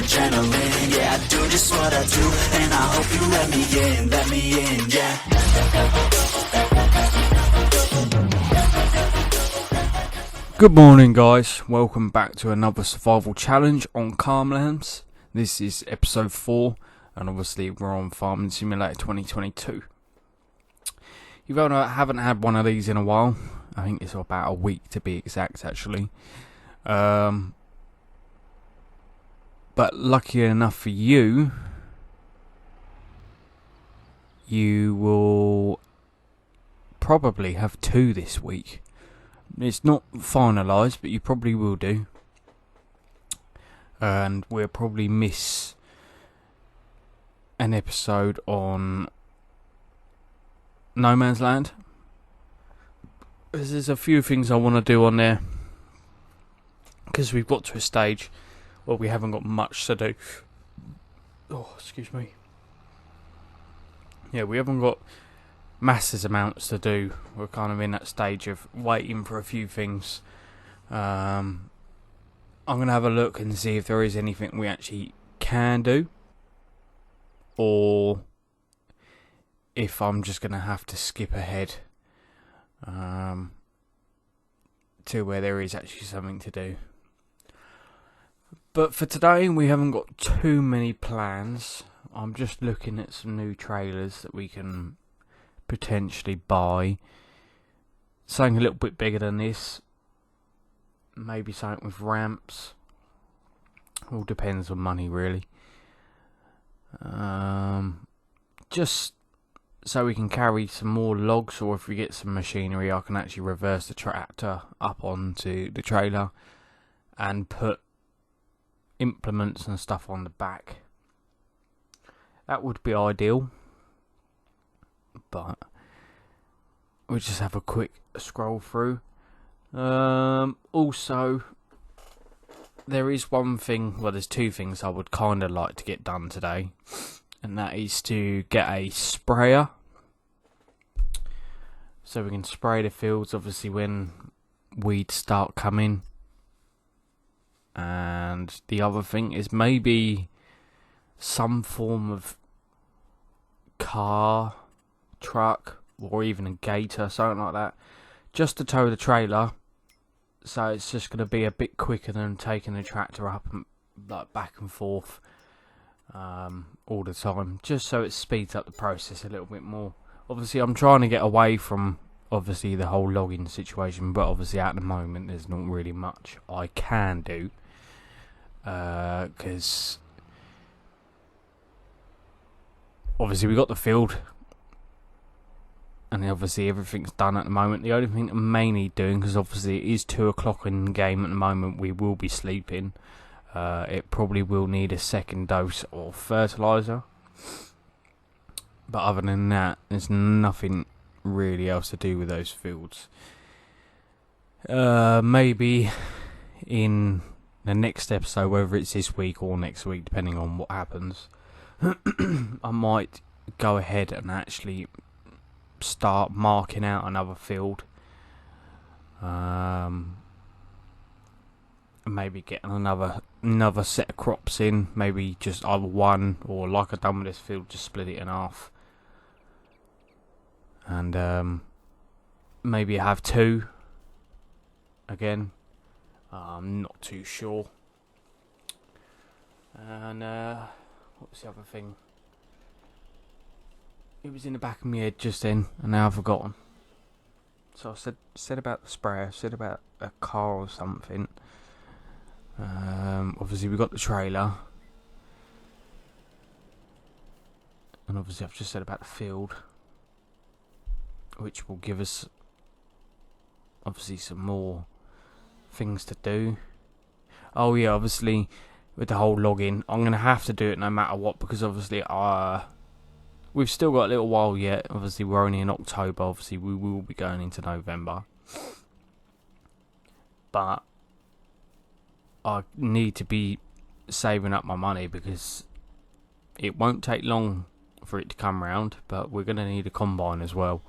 adrenaline. Yeah, I do just what I do, and I hope you let me in, yeah. Good morning, guys. Welcome back to another survival challenge on Calmlands. This is episode 4, and obviously we're on Farming Simulator 2022. You haven't had one of these in a while. I think it's about a week to be exact, actually. But lucky enough for you, you will probably have 2 this week. It's not finalised, but you probably will do. And we'll probably miss an episode on No Man's Land. There's a few things I want to do on there, because we've got to a stage where we haven't got much to do. Oh, excuse me. Yeah, we haven't got massive amounts to do. We're kind of in that stage of waiting for a few things. I'm going to have a look and see if there is anything we actually can do, or if I'm just going to have to skip ahead to where there is actually something to do. But for today, we haven't got too many plans. I'm just looking at some new trailers that we can potentially buy. Something a little bit bigger than this. Maybe something with ramps. All depends on money, really. Just so we can carry some more logs, or if we get some machinery, I can actually reverse the tractor up onto the trailer and put implements and stuff on the back. That would be ideal. But we'll just have a quick scroll through. Also, there is one thing, well, there's 2 things I would kind of like to get done today, and that is to get a sprayer, so we can spray the fields, obviously, when weeds start coming. And the other thing is maybe some form of car, truck, or even a gator, something like that, just to tow the trailer, so it's just going to be a bit quicker than taking the tractor up and like back and forth all the time, just so it speeds up the process a little bit more. Obviously, I'm trying to get away from the whole logging situation, but obviously at the moment there's not really much I can do, because obviously we got the field, and obviously everything's done at the moment. The only thing I'm mainly doing, because obviously it is 2 o'clock in the game at the moment, we will be sleeping. It probably will need a second dose of fertiliser. But other than that, there's nothing really else to do with those fields. Maybe in the next episode, whether it's this week or next week, depending on what happens, I might go ahead and actually start marking out another field, maybe getting another set of crops in, maybe just either one, or like I've done with this field, just split it in half, and maybe have 2 again. I'm not too sure. And what was the other thing? It was in the back of my head just then, and now I've forgotten. So I said about the sprayer, said about a car or something. Obviously we got the trailer, and obviously I've just said about the field, which will give us obviously some more things to do. Oh yeah, obviously with the whole login, I'm gonna have to do it no matter what, because obviously we've still got a little while yet. Obviously we're only in October, obviously we will be going into November, but I need to be saving up my money, because it won't take long for it to come round, but we're going to need a combine as well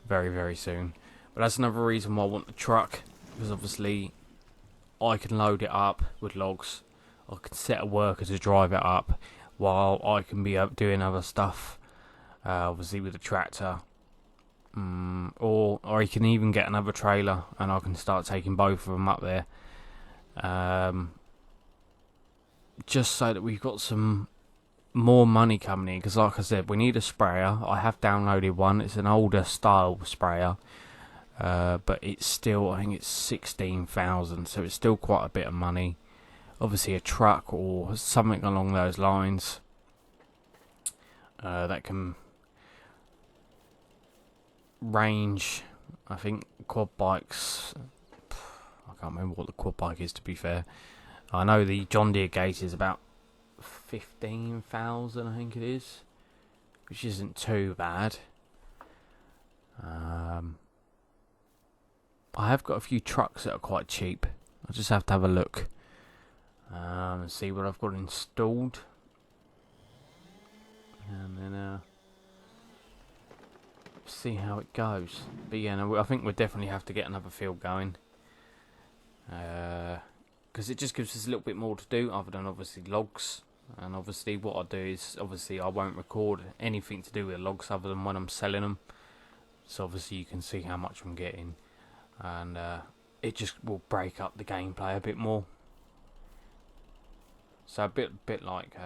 very, very soon. But that's another reason why I want the truck, because obviously I can load it up with logs. I can set a worker to drive it up while I can be up doing other stuff, obviously with the tractor. Or he can even get another trailer and I can start taking both of them up there. Just so that we've got some more money coming in, because like I said, we need a sprayer. I have downloaded one. It's an older style sprayer, but it's still, I think it's 16,000, so it's still quite a bit of money. Obviously a truck or something along those lines that can range. I think quad bikes, I can't remember what the quad bike is, to be fair. I know the John Deere Gate is about 15,000, I think it is, which isn't too bad. I have got a few trucks that are quite cheap. I just have to have a look and see what I've got installed, and then see how it goes. But yeah, no, I think we'll definitely have to get another field going, because it just gives us a little bit more to do other than obviously logs. And obviously what I do is, obviously I won't record anything to do with logs other than when I'm selling them, so obviously you can see how much I'm getting, and it just will break up the gameplay a bit more. So a bit like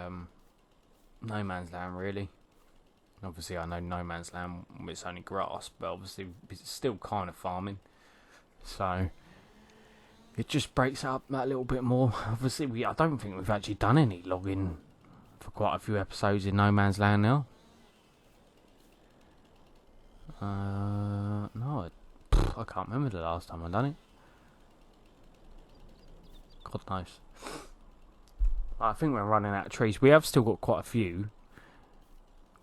No Man's Land, really. Obviously I know No Man's Land, it's only grass, but obviously it's still kind of farming, so it just breaks up that little bit more. Obviously I don't think we've actually done any logging for quite a few episodes in No Man's Land now. No, I can't remember the last time I done it. God knows. I think we're running out of trees. We have still got quite a few,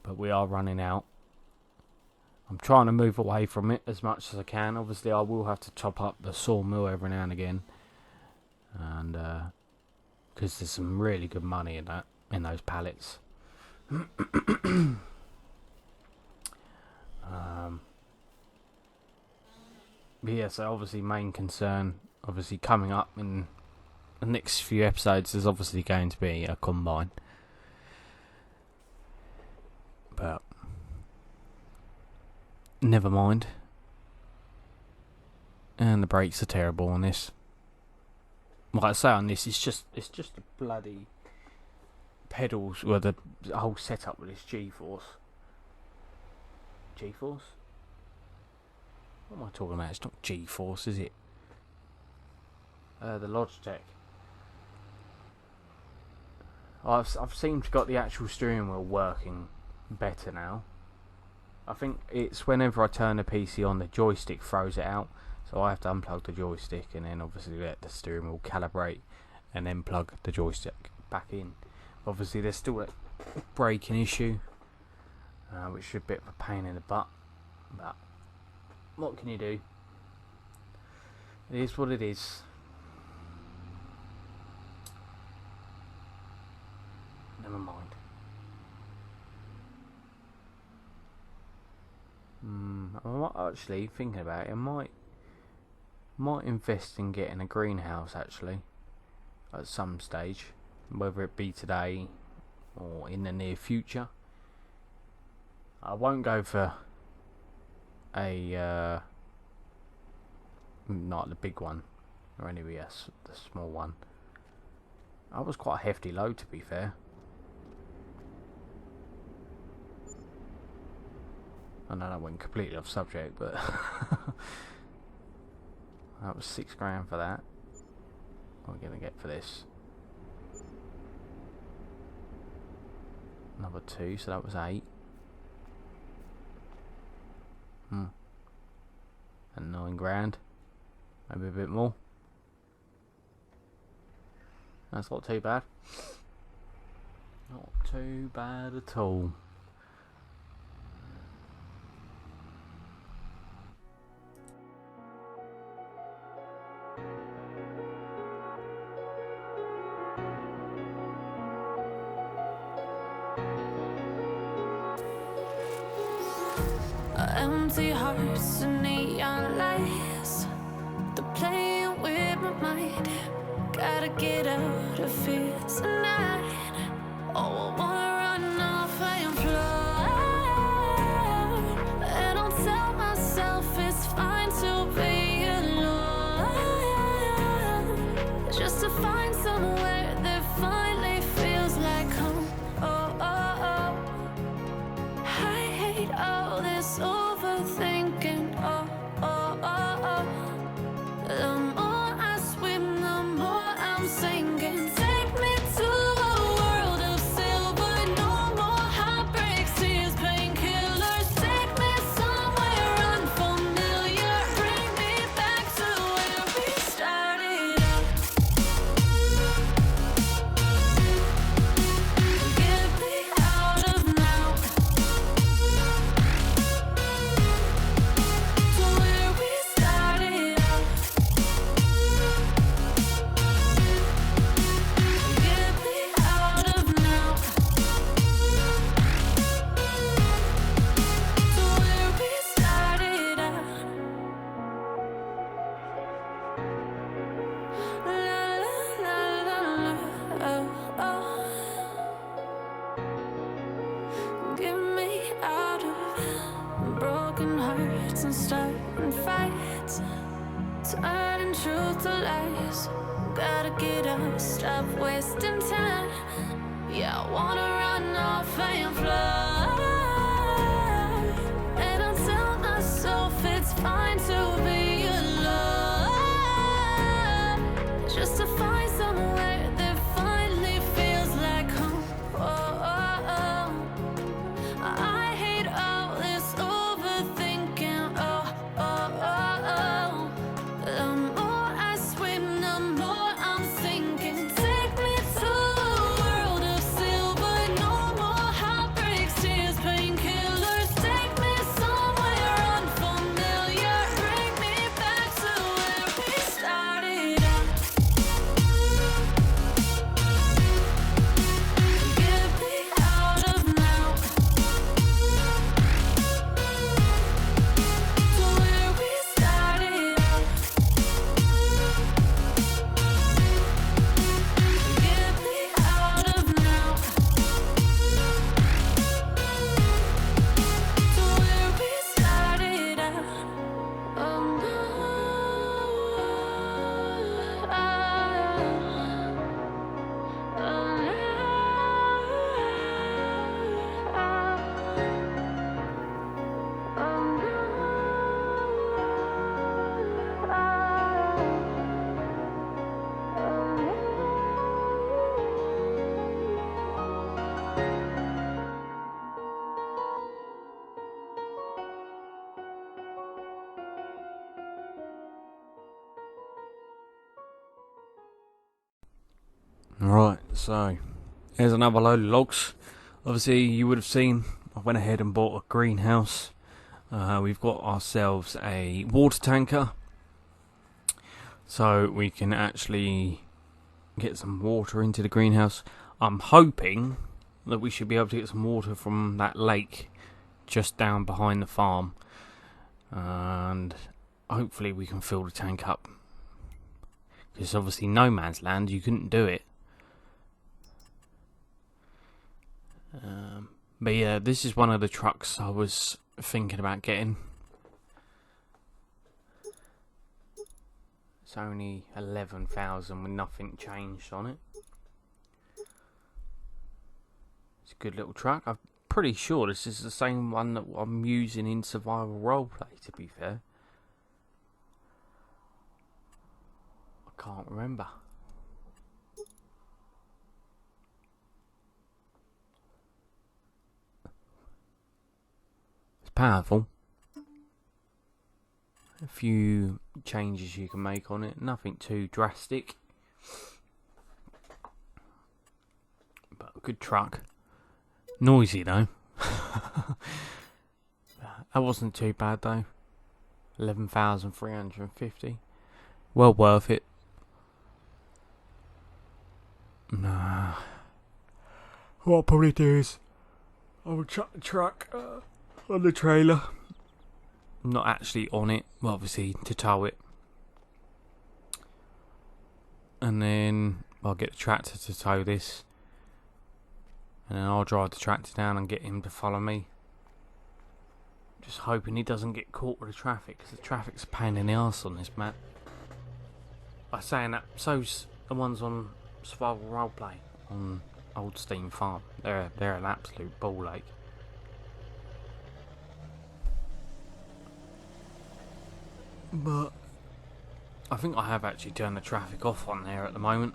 but we are running out. I'm trying to move away from it as much as I can. Obviously I will have to chop up the sawmill every now and again, and because there's some really good money in that, in those pallets. But yeah, so obviously main concern, obviously coming up in the next few episodes, is obviously going to be a combine. But never mind. And the brakes are terrible on this. Like I say, on this, it's just the bloody pedals, well, the whole setup with this G-Force. G-Force? What am I talking about? It's not G-Force, is it? The Logitech. I've seemed to got the actual steering wheel working better now. I think it's whenever I turn the PC on, the joystick throws it out, so I have to unplug the joystick and then obviously let the steering wheel calibrate and then plug the joystick back in. Obviously there's still a braking issue, which is a bit of a pain in the butt, but what can you do? It is what it is. Never mind. I'm actually thinking about it. I might invest in getting a greenhouse actually at some stage, whether it be today or in the near future. I won't go for a not the big one, or anyway, yes, the small one. That was quite a hefty load, to be fair. I know that went completely off subject, but that was £6 for that. What are we gonna get for this? Another 2, so that was 8. And £9, maybe a bit more. That's not too bad. Not too bad at all. Empty hearts and neon lights, they're playing with my mind. Gotta get out of here tonight. Oh, I wanna run off and fly. And I'll tell myself it's fine to be alone, just to find somewhere that finally feels like home. Oh, oh, oh. I hate all this overthinking. Oh, oh, oh, oh. The more I swim, the more I'm sinking. Take me to a world of silver. No more heartbreaks, tears, painkillers. Take me somewhere unfamiliar. Bring me back to where we started out. Get me out of now, to where we started out. Get me out of now, to where we started out. La la la la la, oh, oh. Get me out of broken hearts and starting fights, turning truth to lies. Gotta get up, stop wasting time. Yeah, I wanna run off and fly. And I'll tell myself it's fine to be alone, just to find somewhere that finally feels like home. Oh, oh, oh. I hate all this overthinking. Oh, oh, oh, oh. The more I swim, the more I'm sinking. Take me to a world of silver. No more heartbreaks, tears, painkillers. Take me somewhere unfamiliar. Bring me back to where we started out. Get me out of now, to where we started out. Get me out of now, to where we started out. Oh no, Right, so here's another load of logs. Obviously, you would have seen I went ahead and bought a greenhouse. We've got ourselves a water tanker, so we can actually get some water into the greenhouse. I'm hoping that we should be able to get some water from that lake just down behind the farm, and hopefully we can fill the tank up, because obviously no man's land, you couldn't do it. But yeah, this is one of the trucks I was thinking about getting. It's only 11,000 with nothing changed on it. It's a good little truck. I'm pretty sure this is the same one that I'm using in Survival Roleplay, to be fair. I can't remember. Powerful. A few changes you can make on it, nothing too drastic, but a good truck. Noisy though. That wasn't too bad though. 11,350. Well worth it. Nah. What I'll probably do is I'll chuck the truck on the trailer. Not actually on it, well, obviously to tow it. and then I'll get the tractor to tow this, and then I'll drive the tractor down and get him to follow me. Just hoping he doesn't get caught with the traffic, because the traffic's a pain in the arse on this map. By saying that, so's the ones on Survival Roleplay on Old Steam Farm. They're an absolute ball ache. But I think I have actually turned the traffic off on there at the moment.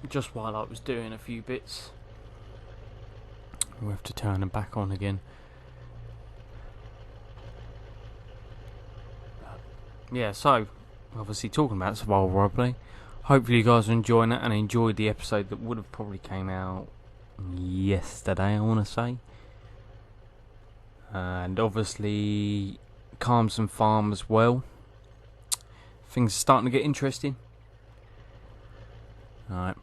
Just while I was doing a few bits. We'll have to turn them back on again. Yeah, so obviously talking about Survival Roleplay. Hopefully you guys are enjoying it and enjoyed the episode that would have probably came out yesterday, I want to say. And obviously Calmsden Farm as well. Things are starting to get interesting. Alright,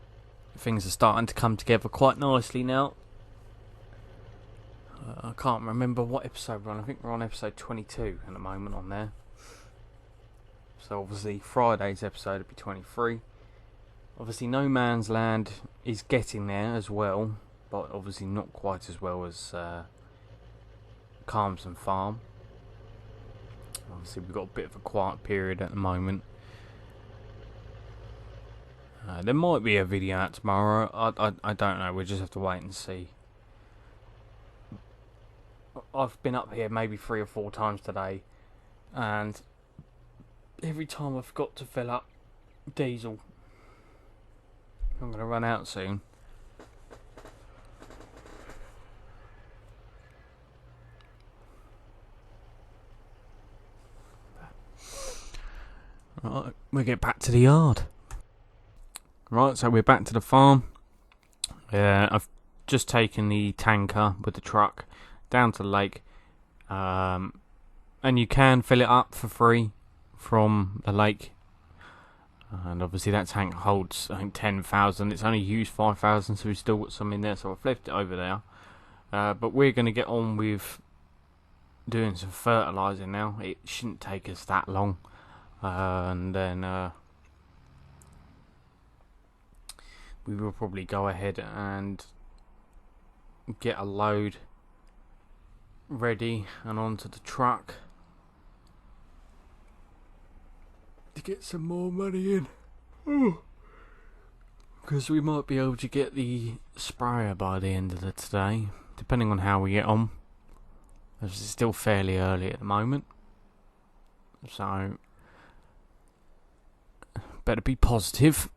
things are starting to come together quite nicely now. I can't remember what episode we're on. I think we're on episode 22 at the moment on there. So obviously Friday's episode will be 23. Obviously No Man's Land is getting there as well, but obviously not quite as well as Calmsden Farm. Obviously we've got a bit of a quiet period at the moment. There might be a video out tomorrow. I don't know. We'll just have to wait and see. I've been up here maybe 3 or 4 times today, and every time I've got to fill up diesel. I'm going to run out soon. Right, we'll get back to the yard. Right, so we're back to the farm. I've just taken the tanker with the truck down to the lake, and you can fill it up for free from the lake. And obviously that tank holds, I think, 10,000. It's only used 5,000, so we've still got some in there, so I've left it over there. But we're going to get on with doing some fertilising now. It shouldn't take us that long. And then we will probably go ahead and get a load ready and onto the truck to get some more money in. Because we might be able to get the sprayer by the end of the today, depending on how we get on. As it's still fairly early at the moment, so better be positive.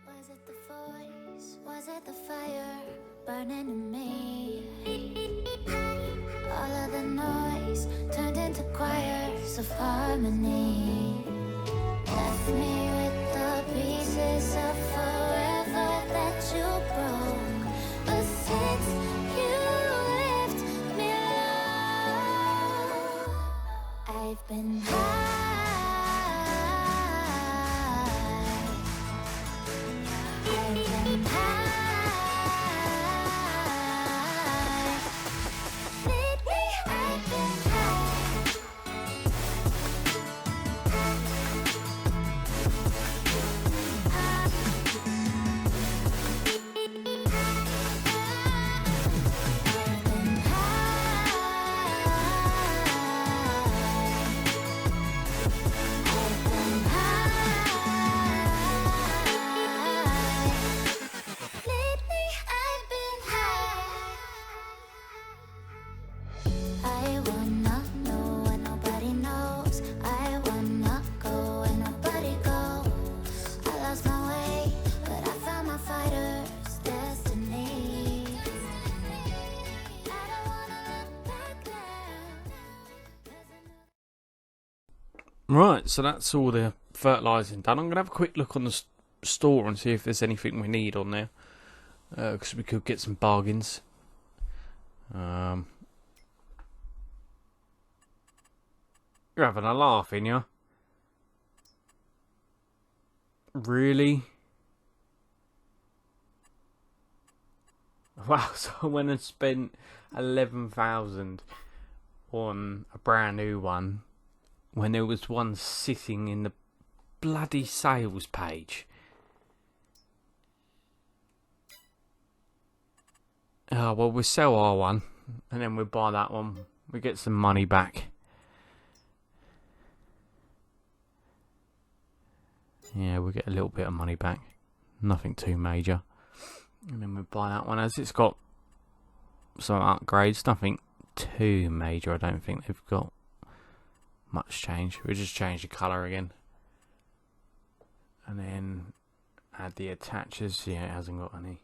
Was it the voice? Was it the fire burning in me? All of the noise turned into choirs of harmony. Left me with the pieces of forever that you broke. But since you left me alone, I've been high. Right, so that's all the fertilising done. I'm going to have a quick look on the store and see if there's anything we need on there, because we could get some bargains. You're having a laugh, ain't you? Really? Wow, so I went and spent 11,000 on a brand new one, when there was one sitting in the bloody sales page. Oh, well, we'll sell our one, and then we'll buy that one. We get some money back. Yeah, we'll get a little bit of money back. Nothing too major. And then we'll buy that one, as it's got some upgrades. Nothing too major. I don't think they've got much change. We'll just change the colour again. And then add the attachers. Yeah, it hasn't got any.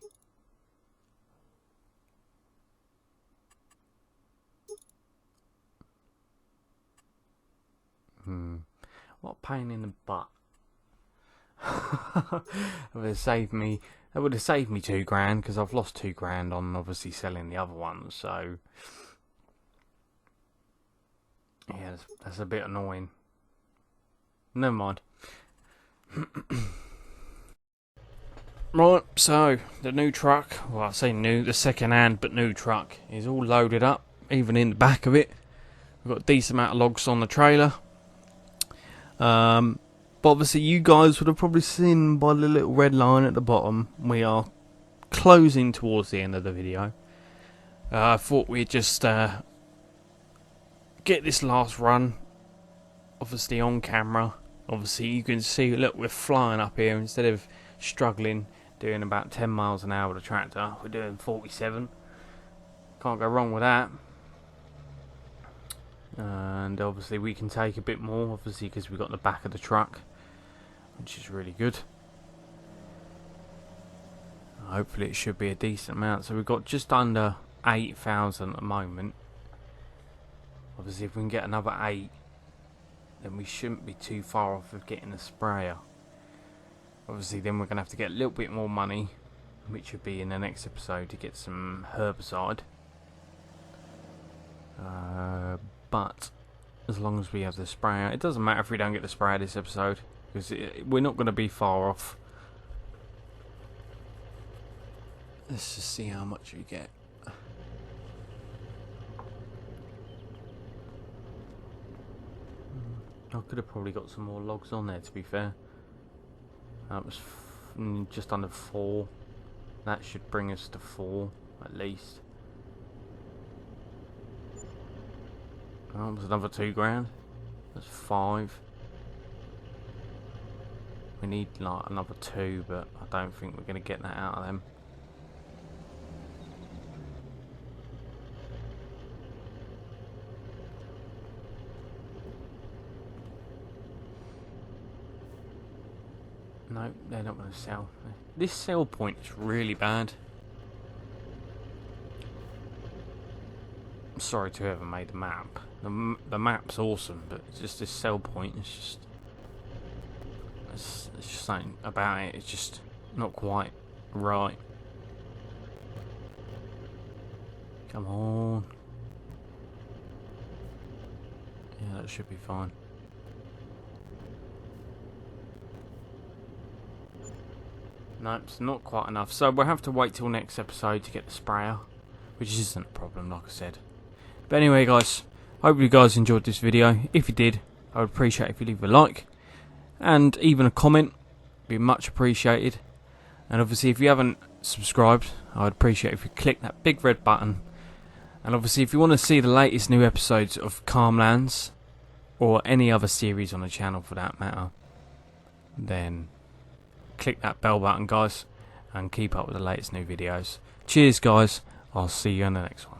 What a pain in the butt. That would have saved me £2,000, because I've lost £2,000 on obviously selling the other ones. So yeah, that's a bit annoying. Never mind. Right, so the new truck, well, I say new, the second hand but new truck is all loaded up, even in the back of it. We've got a decent amount of logs on the trailer. But obviously you guys would have probably seen by the little red line at the bottom, we are closing towards the end of the video. I thought we'd just get this last run, obviously on camera. Obviously you can see, look, we're flying up here. Instead of struggling doing about 10 miles an hour with a tractor, we're doing 47. Can't go wrong with that. And obviously we can take a bit more, obviously, because we've got the back of the truck, which is really good. Hopefully it should be a decent amount. So we've got just under 8,000 at the moment. Obviously if we can get another 8, then we shouldn't be too far off of getting a sprayer. Obviously then we're going to have to get a little bit more money, which would be in the next episode, to get some herbicide. But as long as we have the sprayer, it doesn't matter if we don't get the sprayer this episode, because we're not going to be far off. Let's just see how much we get. I could have probably got some more logs on there, to be fair. That was just under 4. That should bring us to 4 at least. That was another £2,000. That's 5. We need like another 2, but I don't think we're going to get that out of them. No, they're not going to sell. This sell point is really bad. I'm sorry to whoever made the map. The map's awesome, but it's just this sell point. It's just something about it. It's just not quite right. Come on. Yeah, that should be fine. No, it's not quite enough. So we'll have to wait till next episode to get the sprayer, which isn't a problem, like I said. But anyway, guys, hope you guys enjoyed this video. If you did, I would appreciate if you leave a like and even a comment. Be much appreciated. And obviously, if you haven't subscribed, I would appreciate if you click that big red button. And obviously, if you want to see the latest new episodes of Calmlands, or any other series on the channel for that matter, then click that bell button, guys, and keep up with the latest new videos. Cheers, guys. I'll see you in the next one.